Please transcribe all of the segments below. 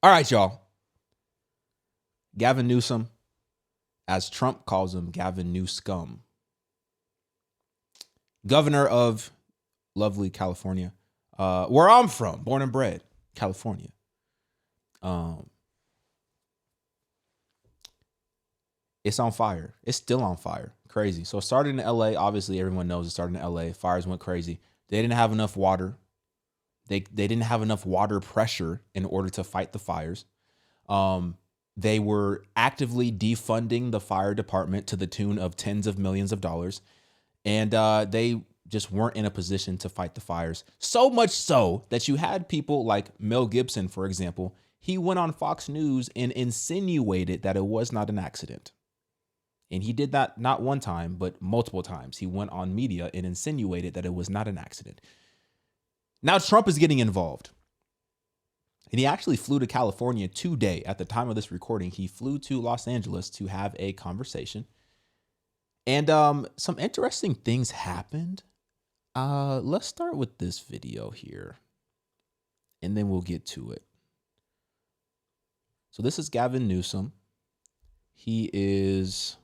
All right, y'all. Gavin Newsom, as Trump calls him, Gavin Newscum, governor of lovely California, where I'm from, born and bred, California. It's on fire. It's still on fire. Crazy. So it started in LA. Obviously, everyone knows it started in LA. Fires went crazy. They didn't have enough water. They didn't have enough water pressure in order to fight the fires. They were actively defunding the fire department to the tune of tens of millions of dollars. And they just weren't in a position to fight the fires. So much so that you had people like Mel Gibson, for example. He went on Fox News and insinuated that it was not an accident. And he did that not one time, but multiple times. He went on media and insinuated that it was not an accident. Now Trump is getting involved. And he actually flew to California today. At the time of this recording, he flew to Los Angeles to have a conversation. And some interesting things happened. Let's start with this video here, and then we'll get to it. So this is Gavin Newsom. He is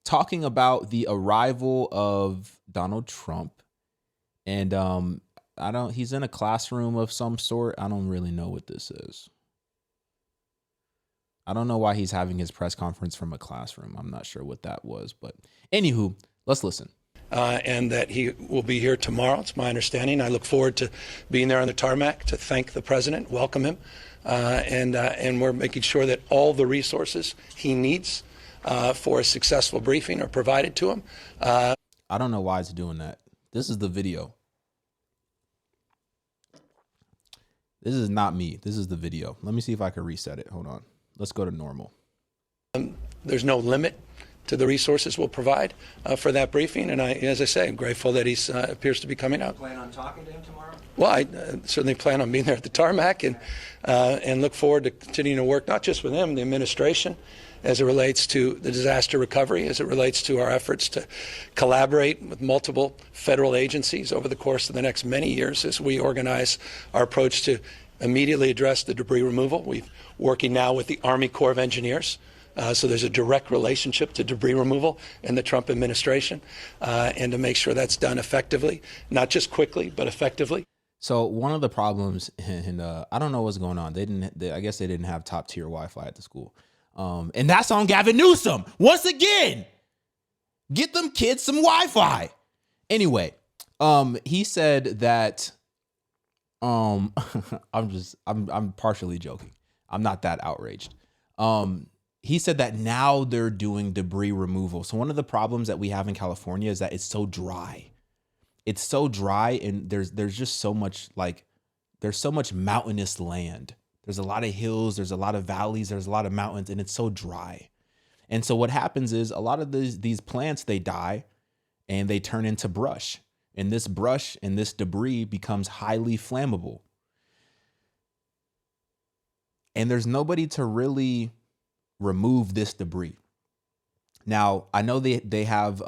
talking about the arrival of Donald Trump. And he's in a classroom of some sort. I don't really know what this is. I don't know why he's having his press conference from a classroom. I'm not sure what that was, but anywho, let's listen. And that he will be here tomorrow. It's my understanding. I look forward to being there on the tarmac to thank the president, welcome him, and we're making sure that all the resources he needs for a successful briefing are provided to him. I don't know why it's doing that. This is the video. This is not me. This is the video. Let me see if I can reset it. Hold on. Let's go to normal. There's no limit to the resources we'll provide for that briefing. And as I say, I'm grateful that he appears to be coming out. Plan on talking to him tomorrow? Well, I certainly plan on being there at the tarmac and look forward to continuing to work, not just with him, the administration, as it relates to the disaster recovery, as it relates to our efforts to collaborate with multiple federal agencies over the course of the next many years as we organize our approach to immediately address the debris removal. We're working now with the Army Corps of Engineers. So there's a direct relationship to debris removal in the Trump administration, and to make sure that's done effectively, not just quickly, but effectively. So one of the problems, and I don't know what's going on. I guess they didn't have top tier Wi-Fi at the school. And that's on Gavin Newsom. Once again, get them kids some Wi-Fi. Anyway, he said that, I'm partially joking. I'm not that outraged. He said that now they're doing debris removal. So one of the problems that we have in California is that it's so dry. It's so dry, and there's just so much, there's so much mountainous land. There's a lot of hills, there's a lot of valleys, there's a lot of mountains, and it's so dry. And so what happens is a lot of these plants, they die and they turn into brush. And this brush and this debris becomes highly flammable. And there's nobody to really remove this debris. Now, I know they have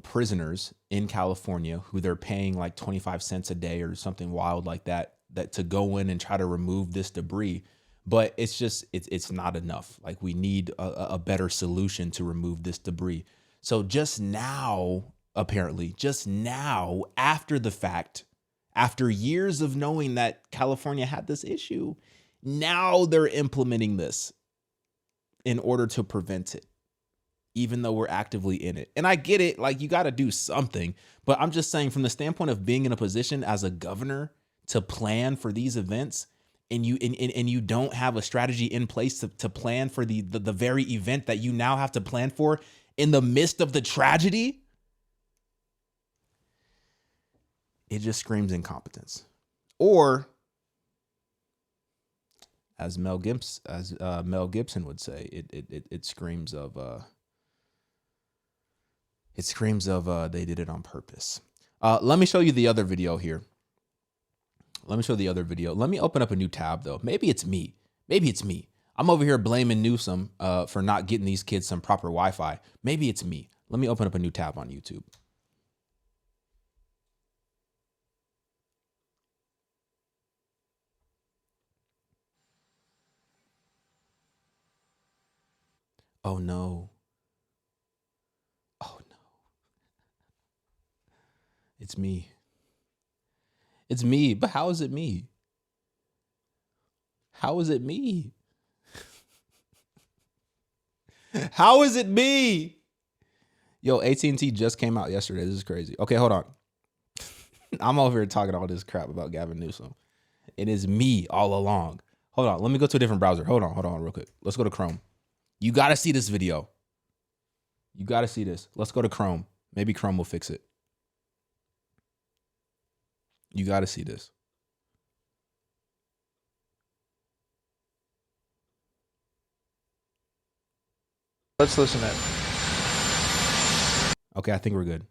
prisoners in California who they're paying like 25 cents a day or something wild like that to go in and try to remove this debris. But it's just it's not enough. Like, we need a better solution to remove this debris. So just now, apparently, after the fact, after years of knowing that California had this issue, now they're implementing this in order to prevent it, even though we're actively in it. And I get it, like, you got to do something, but I'm just saying, from the standpoint of being in a position as a governor to plan for these events, and you don't have a strategy in place to plan for the very event that you now have to plan for in the midst of the tragedy, it just screams incompetence. Or, as Mel Gibson would say, it screams of they did it on purpose. Let me show you the other video here. Let me open up a new tab, though. Maybe it's me. I'm over here blaming Newsom for not getting these kids some proper Wi-Fi. Maybe it's me. Let me open up a new tab on YouTube. Oh no. Oh no. It's me. It's me. But how is it me? How is it me? How is it me? Yo, AT&T just came out yesterday. This is crazy. Okay, hold on. I'm over here talking all this crap about Gavin Newsom. It is me all along. Hold on. Let me go to a different browser. Hold on real quick. Let's go to Chrome. You got to see this video. You got to see this. Let's go to Chrome. Maybe Chrome will fix it. You got to see this. Let's listen in. Okay, I think we're good.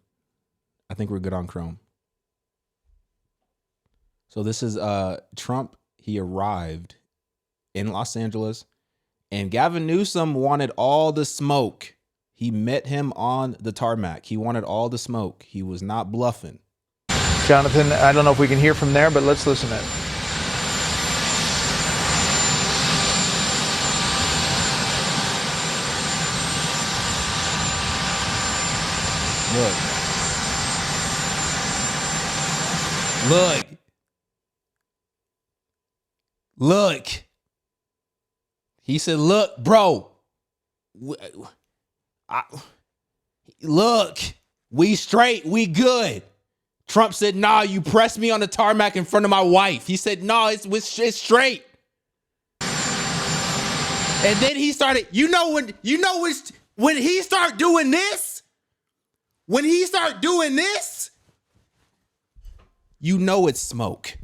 I think we're good on Chrome. So this is Trump. He arrived in Los Angeles, and Gavin Newsom wanted all the smoke. He met him on the tarmac. He wanted all the smoke. He was not bluffing. Jonathan, I don't know if we can hear from there, but let's listen in. Look. He said, look, bro. Look, we straight, we good. Trump said, nah, you pressed me on the tarmac in front of my wife. He said, no, it's straight. And then he started, when he start doing this, you know it's smoke.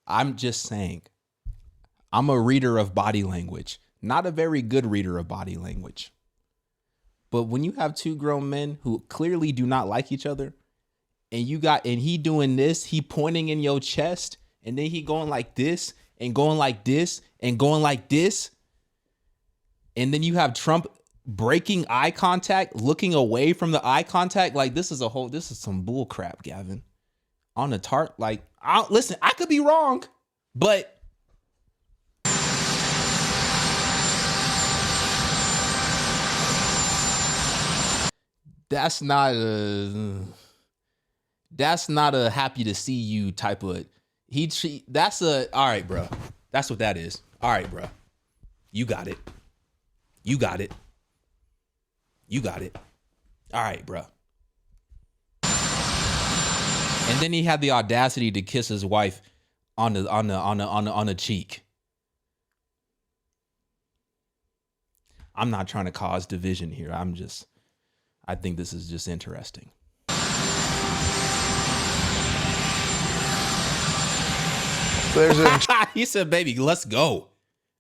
I'm just saying, I'm a reader of body language, not a very good reader of body language. But when you have two grown men who clearly do not like each other, and he doing this, he pointing in your chest, and then he going like this, and going like this, and going like this. And then you have Trump breaking eye contact, looking away from the eye contact. Like, this is some bull crap, Gavin. On the listen, I could be wrong, but that's not a happy to see you type of, all right, bro. That's what that is. All right, bro. You got it. All right, bro. And then he had the audacity to kiss his wife on the cheek. I'm not trying to cause division here. I think this is just interesting. He said, baby, let's go.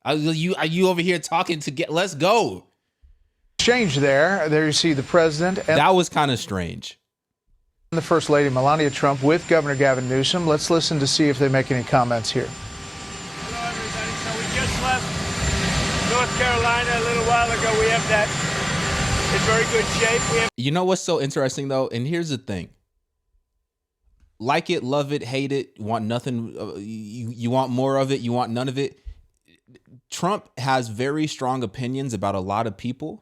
Are you over here talking let's go. Exchange there. There you see the president and that was kind of strange. The First Lady Melania Trump with Governor Gavin Newsom. Let's listen to see if they make any comments here. Hello, everybody. So we just left North Carolina a little while ago. We have that in very good shape. You know what's so interesting, though? And here's the thing. Like it, love it, hate it, want nothing. You want more of it, you want none of it. Trump has very strong opinions about a lot of people.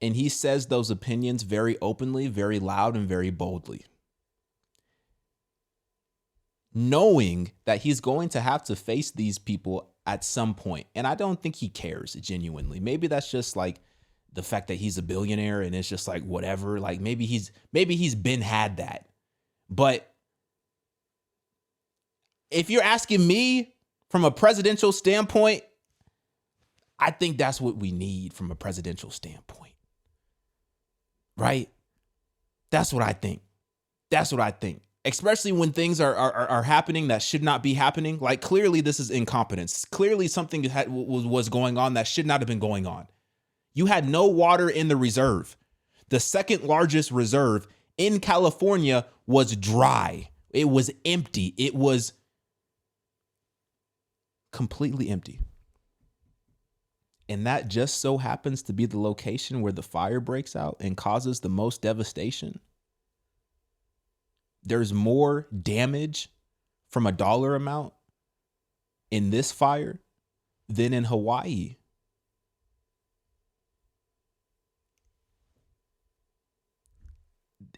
And he says those opinions very openly, very loud, and very boldly. Knowing that he's going to have to face these people at some point. And I don't think he cares genuinely. Maybe that's just like the fact that he's a billionaire and it's just like whatever. Like maybe he's been had that. But if you're asking me from a presidential standpoint, I think that's what we need from a presidential standpoint. Right? That's what I think. Especially when things are happening that should not be happening. Like clearly this is incompetence. Clearly something was going on that should not have been going on. You had no water in the reserve. The second largest reserve in California was dry. It was empty. It was completely empty. And that just so happens to be the location where the fire breaks out and causes the most devastation. there's more damage from a dollar amount in this fire than in Hawaii.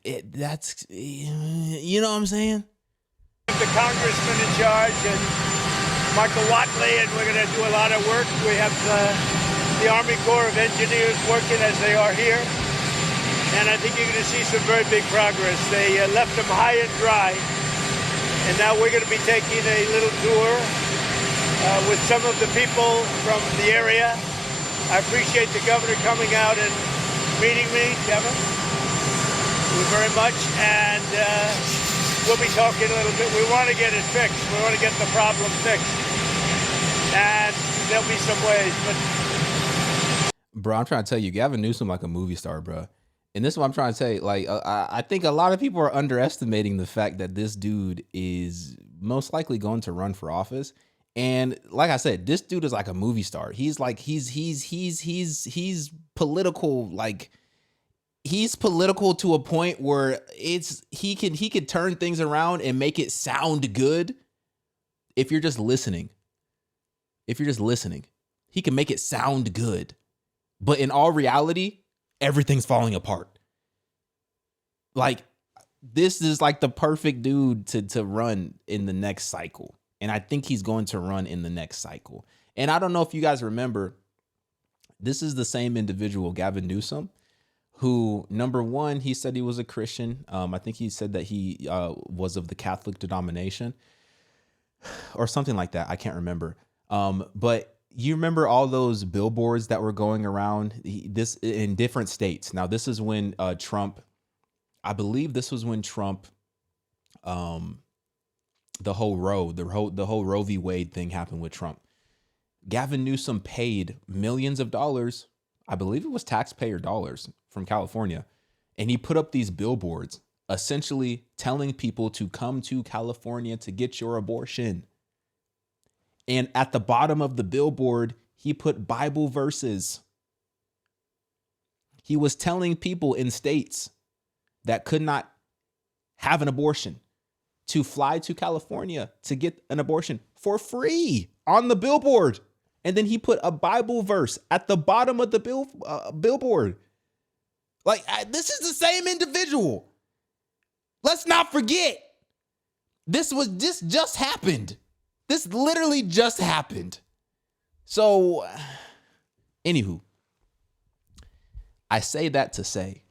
That's, you know what I'm saying? The congressman in charge and Michael Watley, and we're going to do a lot of work. We have the Army Corps of Engineers working as they are here. And I think you're going to see some very big progress. They left them high and dry. And now we're going to be taking a little tour with some of the people from the area. I appreciate the governor coming out and meeting me, Kevin. Thank you very much. And we'll be talking a little bit. We want to get it fixed. We want to get the problem fixed. And there'll be some ways. But bro, I'm trying to tell you, Gavin Newsom like a movie star, bro. And this is what I'm trying to say. Like, I think a lot of people are underestimating the fact that this dude is most likely going to run for office. And like I said, this dude is like a movie star. He's like, he's political. Like, he's political to a point where he could turn things around and make it sound good. If you're just listening, he can make it sound good. But in all reality, everything's falling apart. Like, this is like the perfect dude to run in the next cycle. And I think he's going to run in the next cycle. And I don't know if you guys remember, this is the same individual, Gavin Newsom, who, number one, he said he was a Christian. I think he said that he was of the Catholic denomination or something like that. I can't remember. But you remember all those billboards that were going around this in different states. Now, this is when Trump, I believe this was when Trump, the whole Roe v. Wade thing happened with Trump. Gavin Newsom paid millions of dollars. I believe it was taxpayer dollars from California. And he put up these billboards essentially telling people to come to California to get your abortion. And at the bottom of the billboard, he put Bible verses. He was telling people in states that could not have an abortion to fly to California to get an abortion for free on the billboard. And then he put a Bible verse at the bottom of the billboard. Like, this is the same individual. Let's not forget. This just happened. This literally just happened. So, anywho, I say that to say,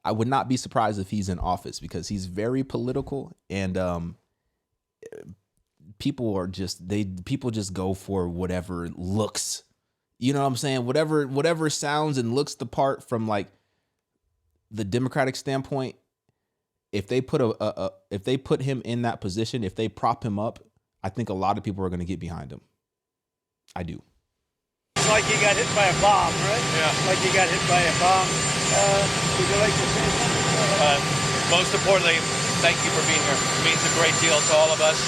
I would not be surprised if he's in office because he's very political, and people just go for whatever looks, you know what I'm saying? Whatever sounds and looks the part from like the Democratic standpoint. If they put him in that position, if they prop him up, I think a lot of people are going to get behind him. I do. it's like you got hit by a bomb, right? Yeah. Like you got hit by a bomb. Would you like to say something? Most importantly, thank you for being here. It means a great deal to all of us,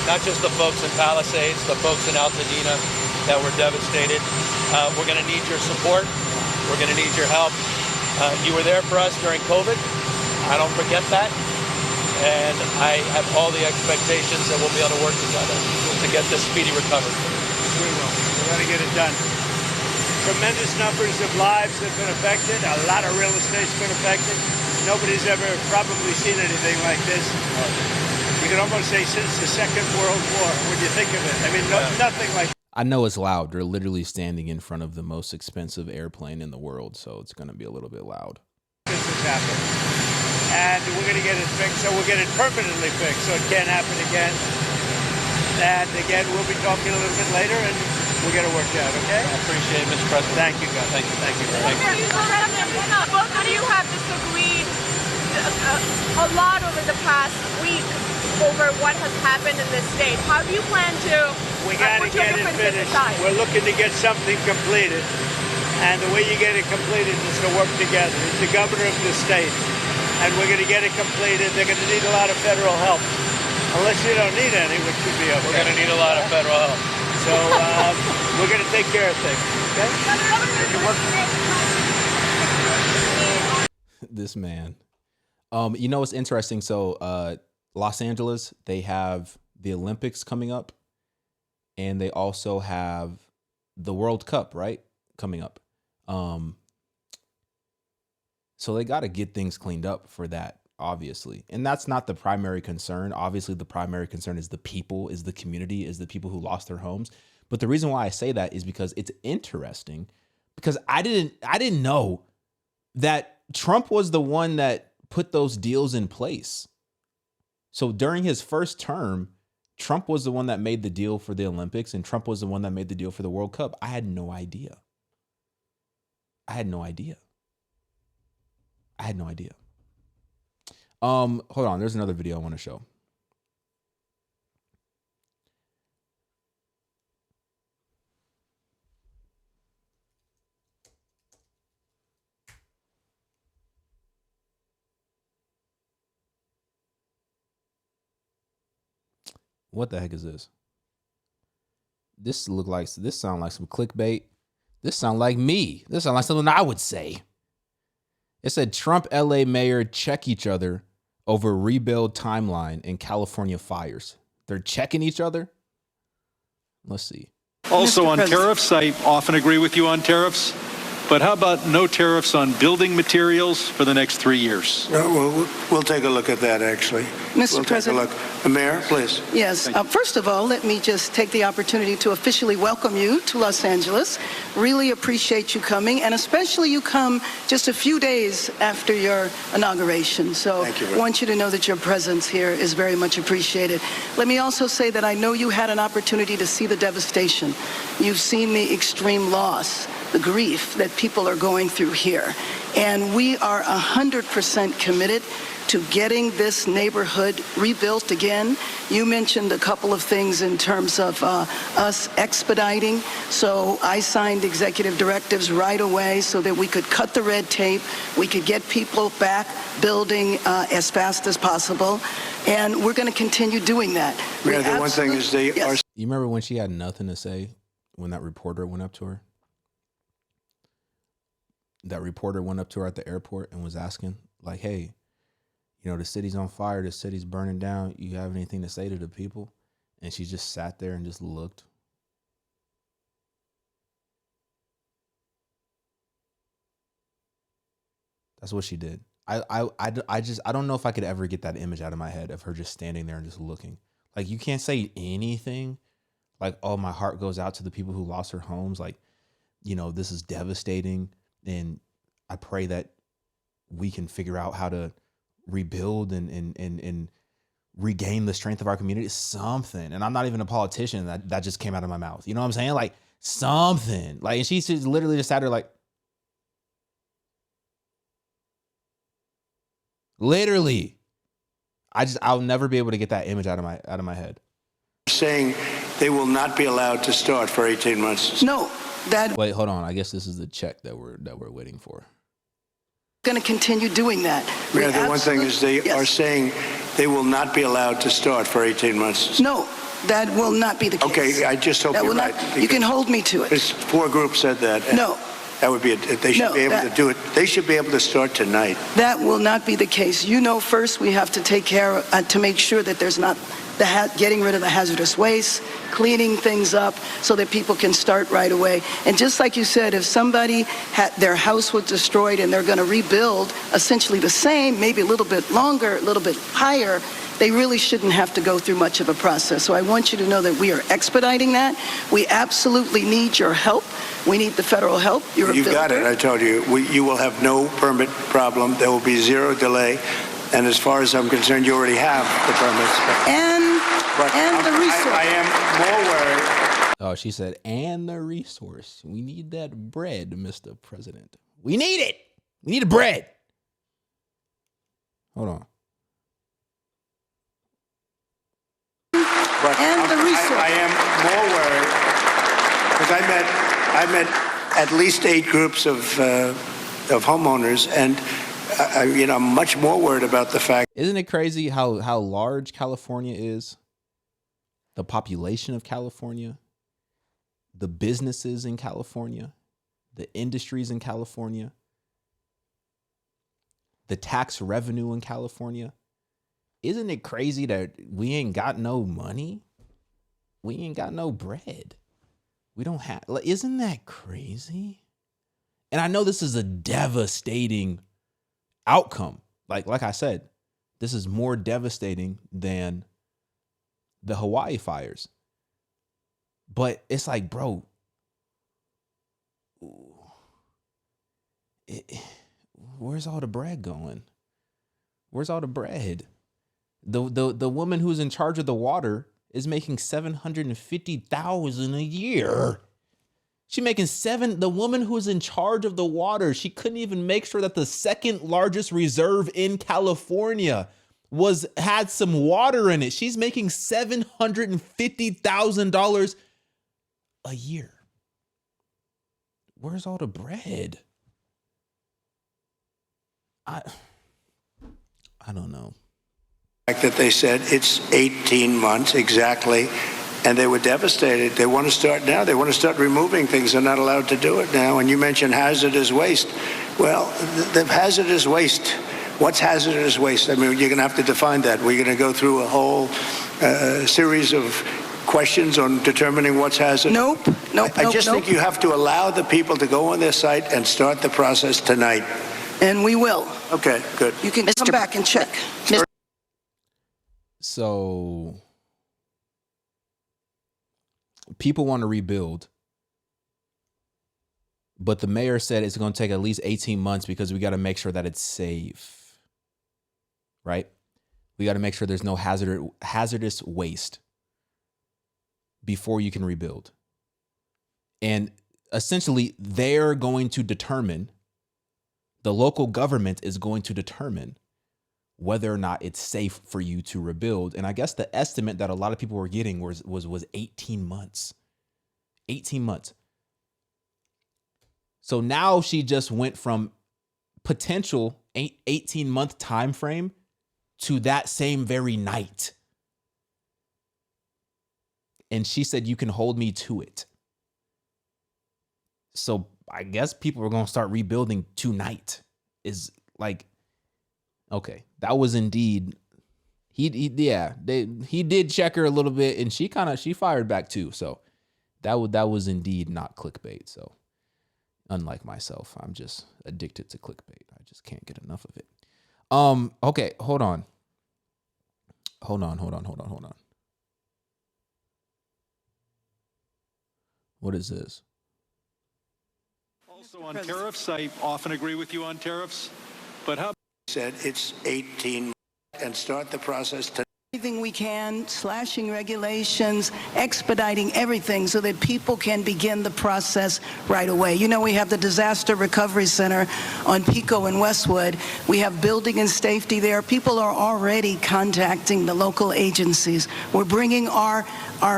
not just the folks in Palisades, the folks in Altadena that were devastated. We're going to need your support. We're going to need your help. You were there for us during COVID. I don't forget that. And I have all the expectations that we'll be able to work together to get this speedy recovery. We will. We're going to get it done. Tremendous numbers of lives have been affected. A lot of real estate's been affected. Nobody's ever probably seen anything like this. You could almost say since the Second World War, when you think of it. I mean, nothing like. I know it's loud. They're literally standing in front of the most expensive airplane in the world, so it's going to be a little bit loud. This has happened. And we're going to get it fixed, so we'll get it permanently fixed, so it can't happen again. And again, we'll be talking a little bit later, and we'll get it worked out, okay? I appreciate it, Mr. President. Thank you, guys. Thank you. Thank you very much. Both of you have disagreed a lot over the past week over what has happened in this state. How do you plan to We got to put your get it differences finished. aside? We're looking to get something completed. And the way you get it completed is to work together. It's the governor of the state. And we're going to get it completed. They're going to need a lot of federal help. Unless you don't need any, which would be okay. We're going to need a lot of federal help. So we're going to take care of things. Okay? This man. You know what's interesting? So Los Angeles, they have the Olympics coming up, and they also have the World Cup, right? Coming up. So they got to get things cleaned up for that, obviously. And that's not the primary concern. Obviously, the primary concern is the people, is the community, is the people who lost their homes. But the reason why I say that is because it's interesting, because I didn't know that Trump was the one that put those deals in place. So during his first term, Trump was the one that made the deal for the Olympics, and Trump was the one that made the deal for the World Cup. I had no idea. Hold on, there's another video I want to show. What the heck is this? This sound like some clickbait. This sound like me. This sound like something I would say. It said Trump LA mayor check each other over rebuild timeline in California fires. They're checking each other? Let's see. Also on tariffs, I often agree with you on tariffs, but how about no tariffs on building materials for the next 3 years? We'll take a look at that, actually. Mr. President. Take a look. The Mayor, please. Yes. First of all, let me just take the opportunity to officially welcome you to Los Angeles. Really appreciate you coming, and especially you come just a few days after your inauguration. So I want you to know that your presence here is very much appreciated. Let me also say that I know you had an opportunity to see the devastation. You've seen the extreme loss, the grief that people are going through here. And we are 100% committed to getting this neighborhood rebuilt again. You mentioned a couple of things in terms of us expediting. So I signed executive directives right away so that we could cut the red tape. We could get people back building as fast as possible. And we're going to continue doing that. Mayor, the one thing is they are... You remember when she had nothing to say when that reporter went up to her? That reporter went up to her at the airport and was asking, like, hey, you know, the city's on fire, the city's burning down. You have anything to say to the people? And she just sat there and just looked. That's what she did. I don't know if I could ever get that image out of my head of her just standing there and just looking. Like, you can't say anything. Like, oh, my heart goes out to the people who lost their homes. Like, you know, this is devastating. And I pray that we can figure out how to rebuild and regain the strength of our community. Something. And I'm not even a politician. That just came out of my mouth. You know what I'm saying? Like, something. Like, and she's literally just sat there like, literally. I'll never be able to get that image out of my head. Saying they will not be allowed to start for 18 months. No. Wait, hold on. I guess this is the check that we're waiting for. Going to continue doing that. Mayor, the one thing is they are saying they will not be allowed to start for 18 months. No, that will not be the case. Okay, I just hope you're right. You can hold me to it. There's 4 groups said that. No. That would be they should be able to do it. They should be able to start tonight. That will not be the case. You know, first we have to take care to make sure that there's not getting rid of the hazardous waste, cleaning things up so that people can start right away. And just like you said, if somebody had their house was destroyed and they're going to rebuild essentially the same, maybe a little bit longer, a little bit higher, they really shouldn't have to go through much of a process. So I want you to know that we are expediting that. We absolutely need your help. We need the federal help. You've got it. I told you. You will have no permit problem. There will be 0 delay. And as far as I'm concerned, you already have the permits. And the resource. I am more worried. Oh, she said, and the resource. We need that bread, Mr. President. We need it. We need the bread. Hold on. And the resource. I am more worried because I met at least 8 groups of homeowners, and I'm much more worried about the fact. Isn't it crazy how large California is? The population of California, the businesses in California, the industries in California, the tax revenue in California. Isn't it crazy that we ain't got no money? We ain't got no bread. We don't have, isn't that crazy? And I know this is a devastating outcome. Like I said, this is more devastating than the Hawaii fires. But it's like, bro, where's all the bread going? Where's all the bread? The woman who's in charge of the water is making $750,000 a year. She making the woman who's in charge of the water, she couldn't even make sure that the second largest reserve in California had some water in it. She's making $750,000 a year. Where's all the bread? I don't know. That they said it's 18 months exactly, and they were devastated. They want to start now. They want to start removing things. They're not allowed to do it now. And you mentioned hazardous waste. Well, the hazardous waste, what's hazardous waste? I mean, you're going to have to define that. We're going to go through a whole series of questions on determining what's hazardous. Nope. I just think you have to allow the people to go on their site and start the process tonight. And we will. Okay, good. You can come back and check. So people want to rebuild, but the mayor said it's going to take at least 18 months because we got to make sure that it's safe, right? We got to make sure there's no hazardous waste before you can rebuild. And essentially, they're going to determine, the local government is going to determine whether or not it's safe for you to rebuild. And I guess the estimate that a lot of people were getting was 18 months. 18 months. So now she just went from potential 18-month time frame to that same very night. And she said, you can hold me to it. So I guess people are going to start rebuilding tonight. Is like, okay, that was indeed, he did check her a little bit, and she fired back too. So that was indeed not clickbait. So unlike myself, I'm just addicted to clickbait. I just can't get enough of it. Okay, hold on. What is this? Also on tariffs, I often agree with you on tariffs, but how Said it's 18 and start the process tonight. Everything we can, slashing regulations, expediting everything so that people can begin the process right away. You know, we have the Disaster Recovery Center on Pico and Westwood. We have building and safety there. People are already contacting the local agencies. We're bringing our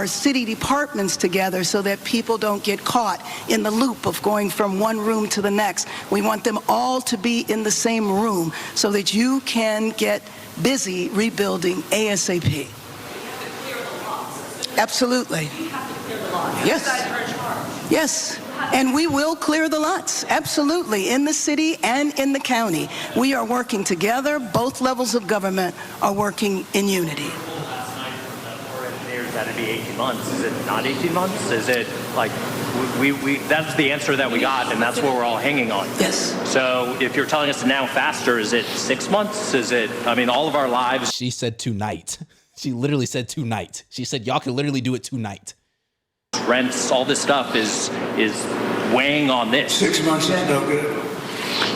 city departments together so that people don't get caught in the loop of going from one room to the next. We want them all to be in the same room so that you can get busy rebuilding ASAP. Absolutely. Yes. Yes. And we will clear the lots. Absolutely. In the city and in the county. We are working together. Both levels of government are working in unity. That'd be 18 months. Is it not 18 months? Is it like we that's the answer that we got, and that's what we're all hanging on. Yes. So if you're telling us now faster, is it 6 months? Is it, I mean, all of our lives. She said tonight. She literally said tonight. She said y'all can literally do it tonight. Rents, all this stuff is weighing on this. 6 months is no good.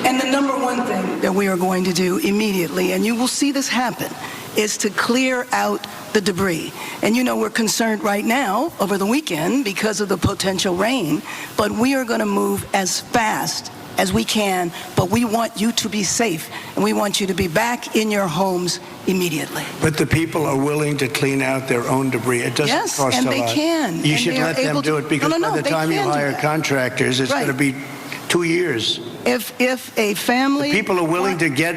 And the number one thing that we are going to do immediately, and you will see this happen, is to clear out the debris. And you know, we're concerned right now over the weekend because of the potential rain, but we are going to move as fast as we can, but we want you to be safe, and we want you to be back in your homes immediately. But the people are willing to clean out their own debris. It doesn't cost a lot. Yes, and they can. You should let them do it, because by the time you hire contractors, it's going to be 2 years. If a family... People are willing to get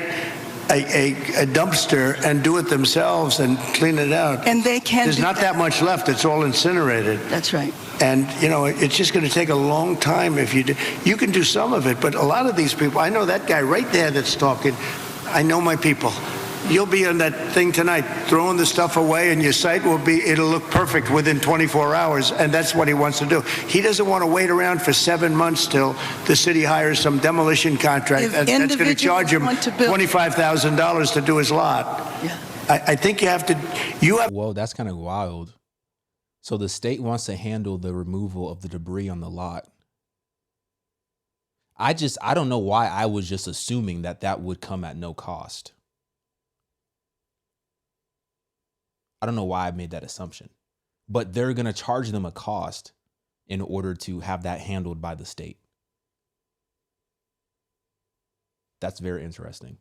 a dumpster and do it themselves and clean it out. And they can. There's not that much left. It's all incinerated. That's right. And, you know, it's just going to take a long time if you do. You can do some of it, but a lot of these people, I know that guy right there that's talking, I know my people. You'll be on that thing tonight, throwing the stuff away, and your site it'll look perfect within 24 hours, and that's what he wants to do. He doesn't want to wait around for 7 months till the city hires some demolition contract that's going to charge him $25,000 to do his lot. Yeah. I think you have. Whoa, that's kind of wild. So the state wants to handle the removal of the debris on the lot. I don't know why I was just assuming that would come at no cost. I don't know why I made that assumption, but they're going to charge them a cost in order to have that handled by the state. That's very interesting.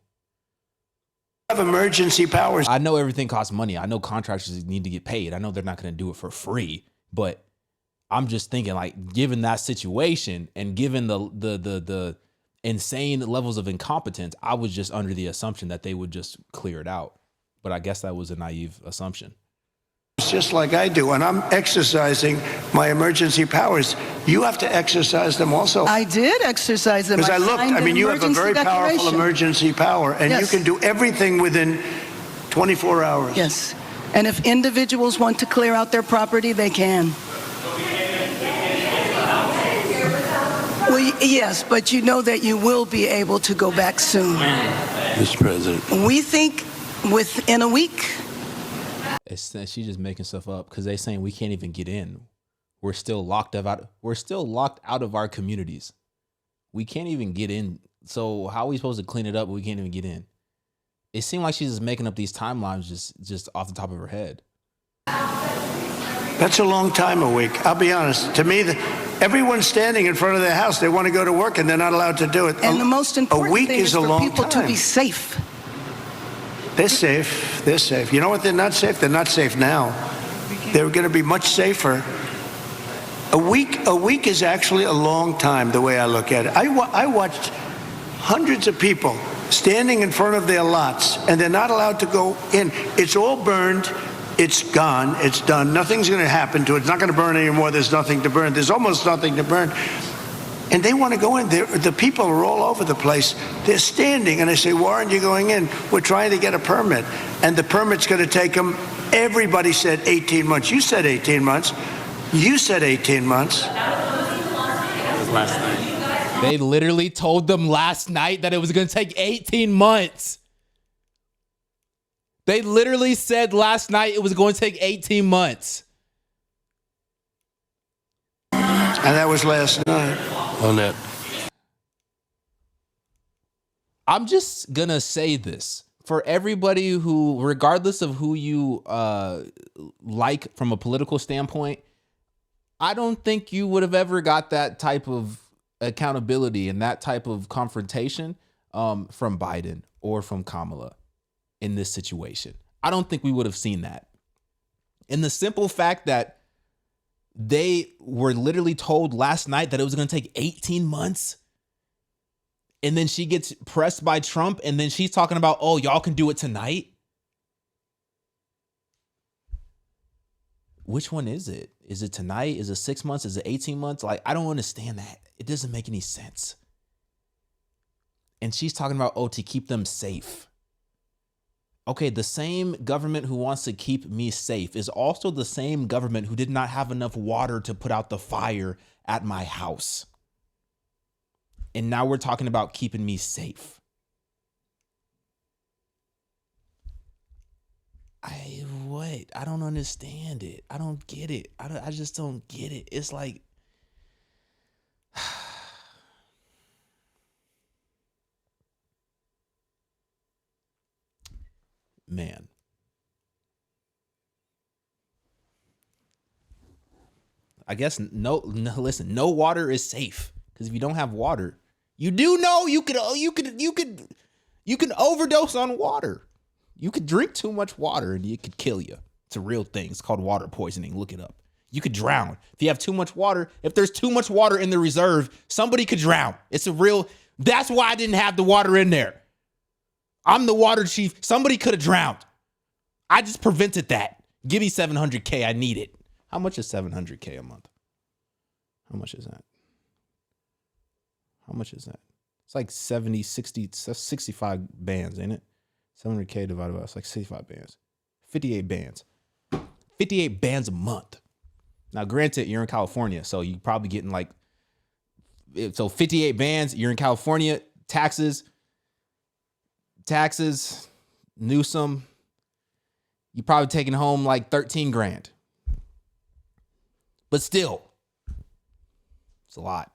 Have emergency powers. I know everything costs money. I know contractors need to get paid. I know they're not going to do it for free, but I'm just thinking, like, given that situation and given the insane levels of incompetence, I was just under the assumption that they would just clear it out. But I guess that was a naive assumption. It's just like I do, and I'm exercising my emergency powers. You have to exercise them also. I did exercise them. Because I looked, I mean, you have a very powerful emergency power, and you can do everything within 24 hours. Yes. And if individuals want to clear out their property, they can. Well, yes, but you know that you will be able to go back soon. Mr. President. We think within a week. She's just making stuff up because they're saying we can't even get in. We're still locked out of our communities. We can't even get in. So how are we supposed to clean it up? But we can't even get in. It seemed like she's just making up these timelines just off the top of her head. That's a long time a week. I'll be honest. To me, everyone's standing in front of their house. They want to go to work and they're not allowed to do it. And the most important thing is for people to be safe. They're safe. They're safe. You know what? They're not safe. They're not safe now. They're going to be much safer. A week is actually a long time, the way I look at it. I watched hundreds of people standing in front of their lots, and they're not allowed to go in. It's all burned. It's gone. It's done. Nothing's going to happen to it. It's not going to burn anymore. There's nothing to burn. There's almost nothing to burn. And they want to go in. The people are all over the place. They're standing, and I say, why aren't you going in? We're trying to get a permit. And the permit's going to take them, everybody said 18 months. You said 18 months. You said 18 months. That was last night. They literally told them last night that it was going to take 18 months. They literally said last night it was going to take 18 months. And that was last night. On that. I'm just going to say this. For everybody who, regardless of who you like from a political standpoint, I don't think you would have ever got that type of accountability and that type of confrontation from Biden or from Kamala in this situation. I don't think we would have seen that. And the simple fact that they were literally told last night that it was going to take 18 months. And then she gets pressed by Trump. And then she's talking about, oh, y'all can do it tonight. Which one is it? Is it tonight? Is it 6 months? Is it 18 months? Like, I don't understand that. It doesn't make any sense. And she's talking about, oh, to keep them safe. Okay, the same government who wants to keep me safe is also the same government who did not have enough water to put out the fire at my house. And now we're talking about keeping me safe. I don't understand it. I don't get it. I just don't get it. It's like, man. I guess listen, no water is safe. Because if you don't have water, you do know you could overdose on water. You could drink too much water and it could kill you. It's a real thing. It's called water poisoning. Look it up. You could drown. If you have too much water, if there's too much water in the reserve, somebody could drown. That's why I didn't have the water in there. I'm the water chief. Somebody could have drowned. I just prevented that. Give me $700K. I need it. How much is $700K a month? How much is that? It's like 70, 60, 65 bands, ain't it? 700K divided by, it's like 65 bands. 58 bands. 58 bands a month. Now, granted, you're in California, so you probably getting like, so 58 bands, you're in California, taxes, Newsom, you probably taking home like 13 grand. But still, it's a lot.